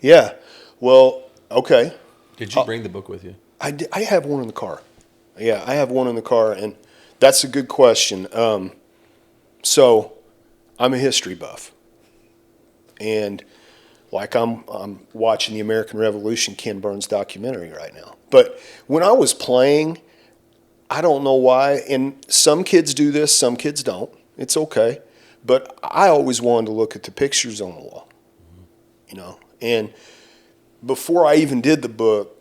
Yeah. Well, okay. Did you bring the book with you? I have one in the car. Yeah, I have one in the car, and that's a good question. So I'm a history buff, and like I'm watching the American Revolution, Ken Burns documentary right now. But when I was playing, I don't know why, and some kids do this, some kids don't. It's okay. But I always wanted to look at the pictures on the wall, And before I even did the book,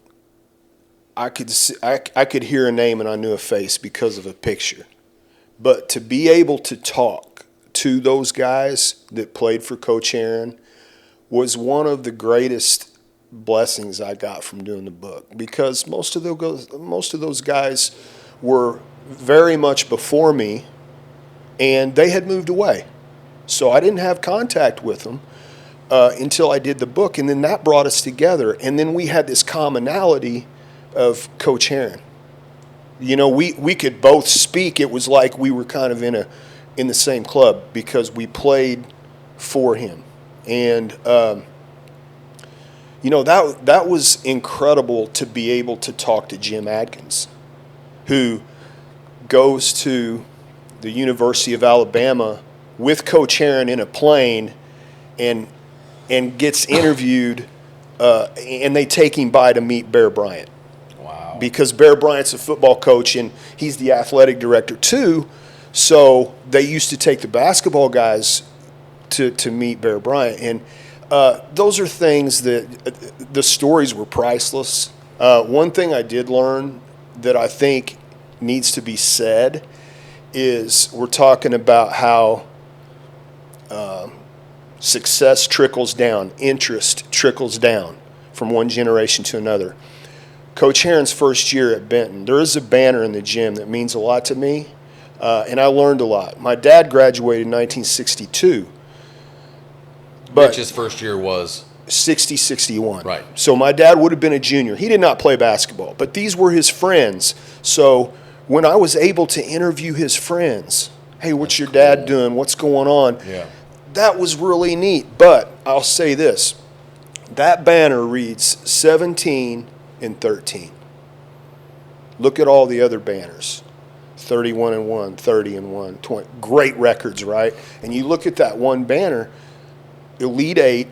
I could hear a name and I knew a face because of a picture. But to be able to talk to those guys that played for Coach Herrin was one of the greatest blessings I got from doing the book, because most of those guys were very much before me, and they had moved away. So I didn't have contact with them until I did the book, and then that brought us together. And then we had this commonality of Coach Herrin. We could both speak. It was like we were kind of in the same club because we played for him. And that was incredible to be able to talk to Jim Adkins, who goes to the University of Alabama with Coach Herrin in a plane and gets interviewed, and they take him by to meet Bear Bryant. Wow. Because Bear Bryant's a football coach and he's the athletic director too, so they used to take the basketball guys to meet Bear Bryant. And those are things that the stories were priceless. One thing I did learn that I think needs to be said is we're talking about how success trickles down, interest trickles down from one generation to another. Coach Herrin's first year at Benton, there is a banner in the gym that means a lot to me, and I learned a lot. My dad graduated in 1962. But Rich's first year was 60-61. Right. So my dad would have been a junior. He did not play basketball, but these were his friends. So when I was able to interview his friends, hey, what's your dad doing? What's going on? Yeah. That was really neat. But I'll say this. That banner reads 17 and 13. Look at all the other banners. 31-1, 30-1, 20. Great records, right? And you look at that one banner, Elite Eight,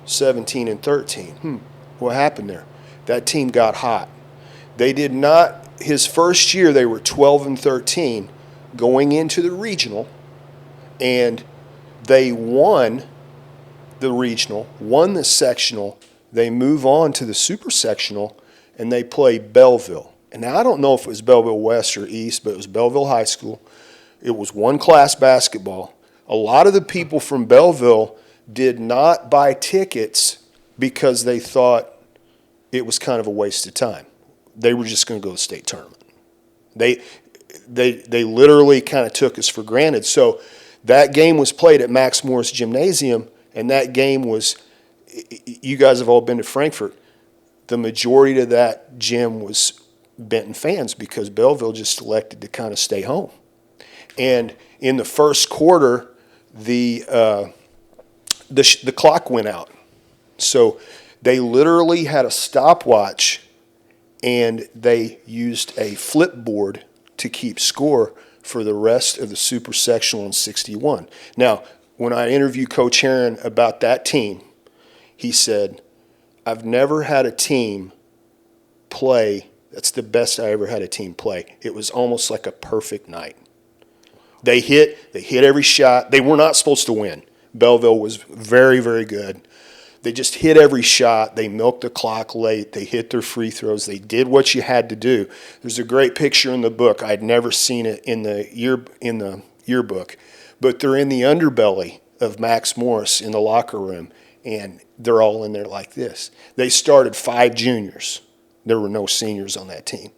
17 and 13. What happened there? That team got hot. They did not, his first year they were 12 and 13 going into the regional, and they won the regional, won the sectional. They move on to the super sectional, and they play Belleville. And now I don't know if it was Belleville West or East, but it was Belleville High School. It was one class basketball. A lot of the people from Belleville did not buy tickets because they thought it was kind of a waste of time. They were just going to go to the state tournament. They literally kind of took us for granted. So that game was played at Max Morris Gymnasium, and that game was, you guys have all been to Frankfort, the majority of that gym was Benton fans because Belleville just elected to kind of stay home. And in the first quarter, the clock went out. So they literally had a stopwatch, and they used a flipboard to keep score for the rest of the super sectional in 61. Now, when I interviewed Coach Herrin about that team, he said, I've never had a team play. That's the best I ever had a team play. It was almost like a perfect night. They hit every shot. They were not supposed to win. Belleville was very, very good. They just hit every shot. They milked the clock late. They hit their free throws. They did what you had to do. There's a great picture in the book. I'd never seen it in the yearbook, but they're in the underbelly of Max Morris in the locker room, and they're all in there like this. They started 5 juniors. There were no seniors on that team.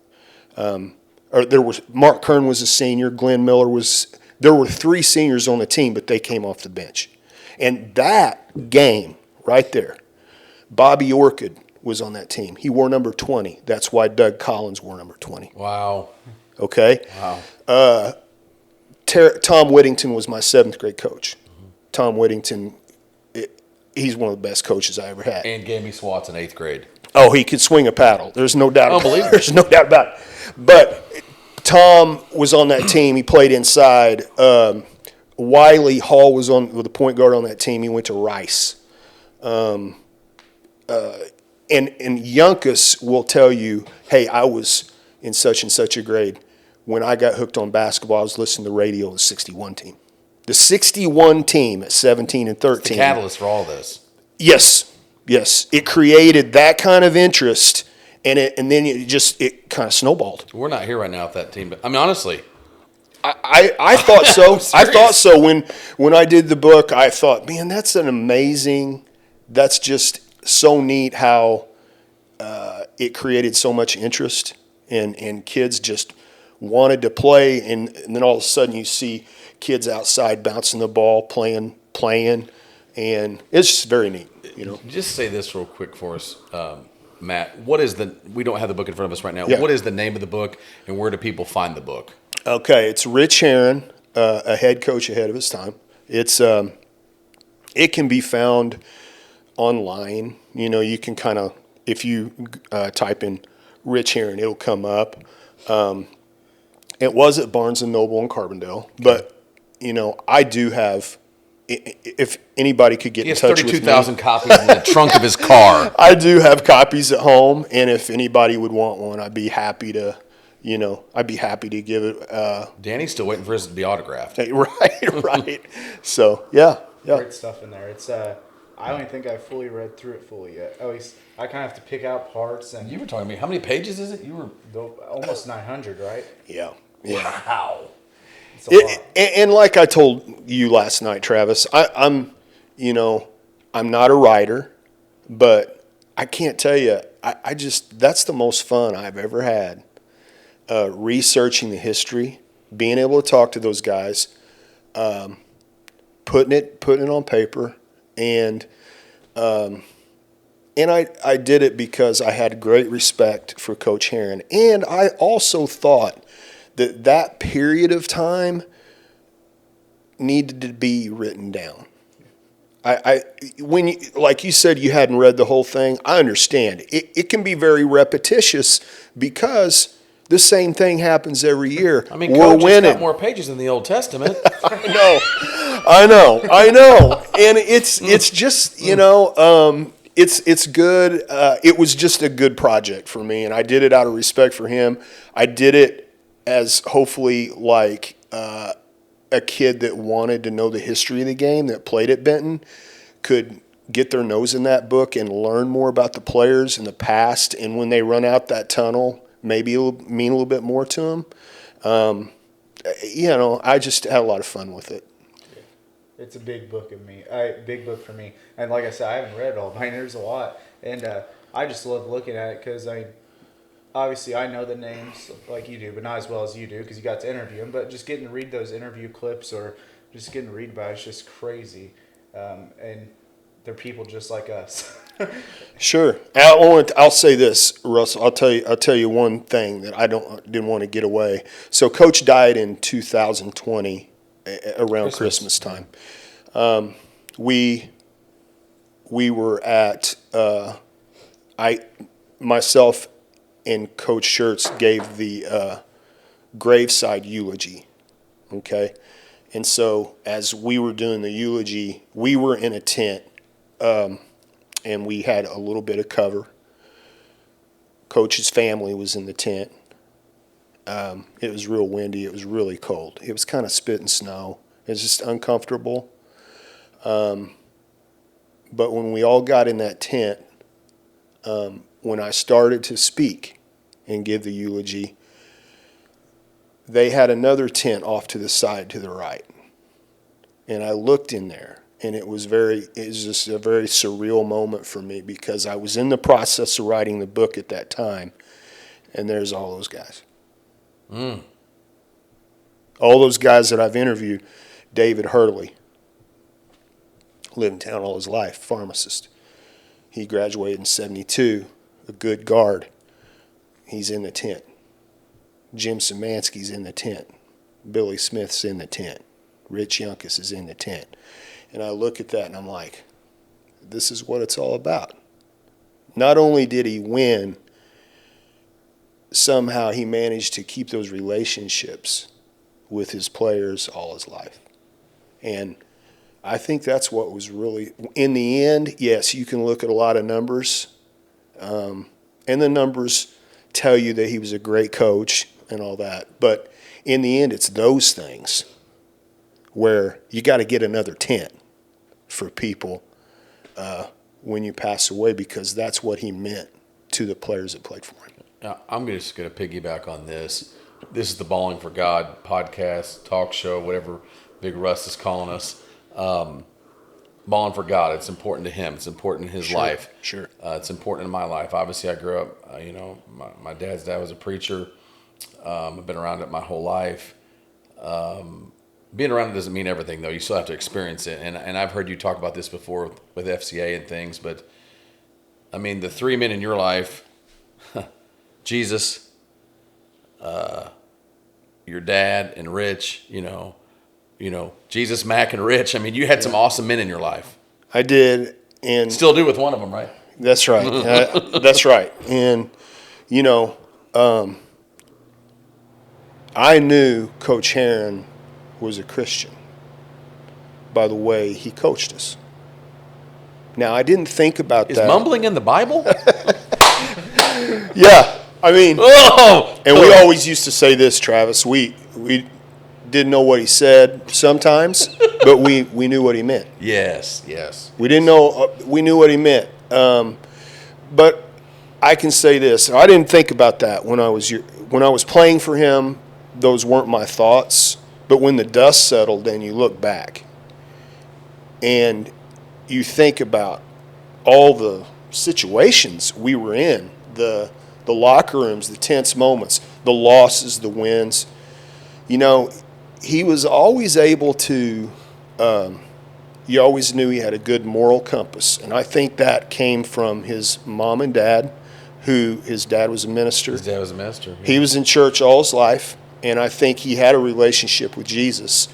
Mark Kern was a senior. Glenn Miller was. There were 3 seniors on the team, but they came off the bench. And that game right there, Bobby Orchid was on that team. He wore number 20. That's why Doug Collins wore number 20. Wow. Okay? Wow. Tom Whittington was my 7th grade coach. Mm-hmm. Tom Whittington, he's one of the best coaches I ever had. And gave me swats in 8th grade. Oh, he could swing a paddle. There's no doubt. Unbelievable. There's no doubt about it. But Tom was on that team. He played inside. Wiley Hall was the point guard on that team. He went to Rice. And Yunkus will tell you, hey, I was in such and such a grade. When I got hooked on basketball, I was listening to the radio, the 61 team. The 61 team at 17 and 13. It's the catalyst for all this. Yes. It created that kind of interest, and then it kind of snowballed. We're not here right now with that team, but I mean, honestly. I thought so. I thought so when I did the book. I thought, man, that's just so neat how it created so much interest, and kids just wanted to play, and then all of a sudden you see kids outside bouncing the ball, playing, and it's just very neat. Just say this real quick for us, Matt. We don't have the book in front of us right now. Yeah. What is the name of the book, and where do people find the book? Okay, it's Rich Herrin, a head coach ahead of his time. It's it can be found online. You can kind of, if you type in Rich Herrin, it'll come up. It was at Barnes & Noble in Carbondale, but I do have. If anybody could get in touch with me, 32,000 copies in the trunk of his car. I do have copies at home, and if anybody would want one, I'd be happy to. I'd be happy to give it. Danny's still waiting for his to be autographed. Right. So yeah. Great stuff in there. It's I don't think I've fully read through it fully yet. At least I kind of have to pick out parts. And You were talking to me. How many pages is it? You were almost 900, right? Yeah. Wow. It's a lot. And like I told you last night, Travis, I'm not a writer, but I can't tell you. I just that's the most fun I've ever had. Researching the history, being able to talk to those guys, putting it on paper, and I did it because I had great respect for Coach Herrin, and I also thought that period of time needed to be written down. When like you said, you hadn't read the whole thing. I understand. It can be very repetitious because the same thing happens every year. I mean, we're Coach has winning. got more pages in the Old Testament. I know, and it's just it's good. It was just a good project for me, and I did it out of respect for him. I did it as hopefully like a kid that wanted to know the history of the game that played at Benton could get their nose in that book and learn more about the players in the past, and when they run out that tunnel, maybe it'll mean a little bit more to them. I just had a lot of fun with it. It's a big book big book for me. And like I said, I haven't read it all. There's a lot, and I just love looking at it because obviously I know the names like you do, but not as well as you do because you got to interview them. But just getting to read those interview clips or just getting to read about it's just crazy, and they're people just like us. Sure. I'll say this, Russ. I'll tell you one thing that I didn't want to get away. So Coach died in 2020 around Christmas time. We were at myself and Coach Schertz gave the graveside eulogy. Okay, and so as we were doing the eulogy, we were in a tent. And we had a little bit of cover. Coach's family was in the tent. It was real windy. It was really cold. It was kind of spitting snow. It was just uncomfortable. But when we all got in that tent, when I started to speak and give the eulogy, they had another tent off to the side to the right. And I looked in there. And it was just a very surreal moment for me because I was in the process of writing the book at that time, and there's all those guys. All those guys that I've interviewed. David Hurley, lived in town all his life, pharmacist. He graduated in 72, a good guard. He's in the tent. Jim Szymanski's in the tent. Billy Smith's in the tent. Rich Yunkus is in the tent. And I look at that and I'm like, this is what it's all about. Not only did he win, somehow he managed to keep those relationships with his players all his life. And I think that's what was really, in the end, yes, you can look at a lot of numbers, and the numbers tell you that he was a great coach and all that. But in the end, it's those things where you got to get another 10 for people when you pass away, because that's what he meant to the players that played for him. Now, I'm just going to piggyback on this. This is the Balling for God podcast, talk show, whatever Big Russ is calling us. Balling for God, it's important to him. It's important in his life. Sure. It's important in my life. Obviously, I grew up, my dad's dad was a preacher. I've been around it my whole life. Being around it doesn't mean everything, though. You still have to experience it. And I've heard you talk about this before with FCA and things. But, I mean, the three men in your life, Jesus, your dad, and Rich, Jesus, Mac, and Rich. I mean, you had some awesome men in your life. I did. And still do with one of them, right? That's right. That's right. And, I knew Coach Herrin was a Christian by the way he coached us. Now, I didn't think about Is that. mumbling in the Bible? Yeah. I mean, Oh! and we always used to say this, Travis. We didn't know what he said sometimes, but we knew what he meant. Yes. We didn't know. We knew what he meant. But I can say this: I didn't think about that when I was playing for him. Those weren't my thoughts. But when the dust settled, and you look back, and you think about all the situations we were in, the locker rooms, the tense moments, the losses, the wins. He was always able to. You always knew he had a good moral compass, and I think that came from his mom and dad, who his dad was a minister. His dad was a minister. Yeah. He was in church all his life, and I think he had a relationship with Jesus.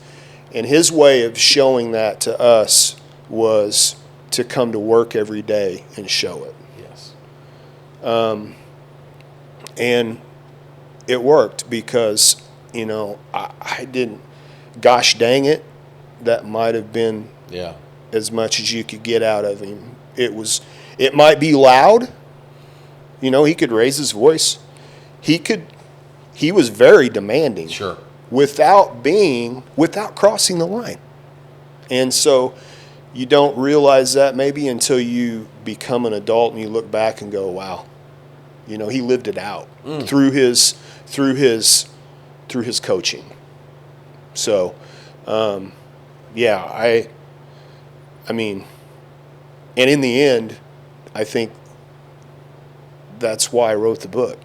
And his way of showing that to us was to come to work every day and show it. Yes. And it worked because, I didn't, gosh dang it, that might have been as much as you could get out of him. It might be loud. He could raise his voice. He was very demanding. Sure. Without crossing the line. And so you don't realize that maybe until you become an adult and you look back and go, wow, he lived it out through his coaching. So, I mean, and in the end, I think that's why I wrote the book.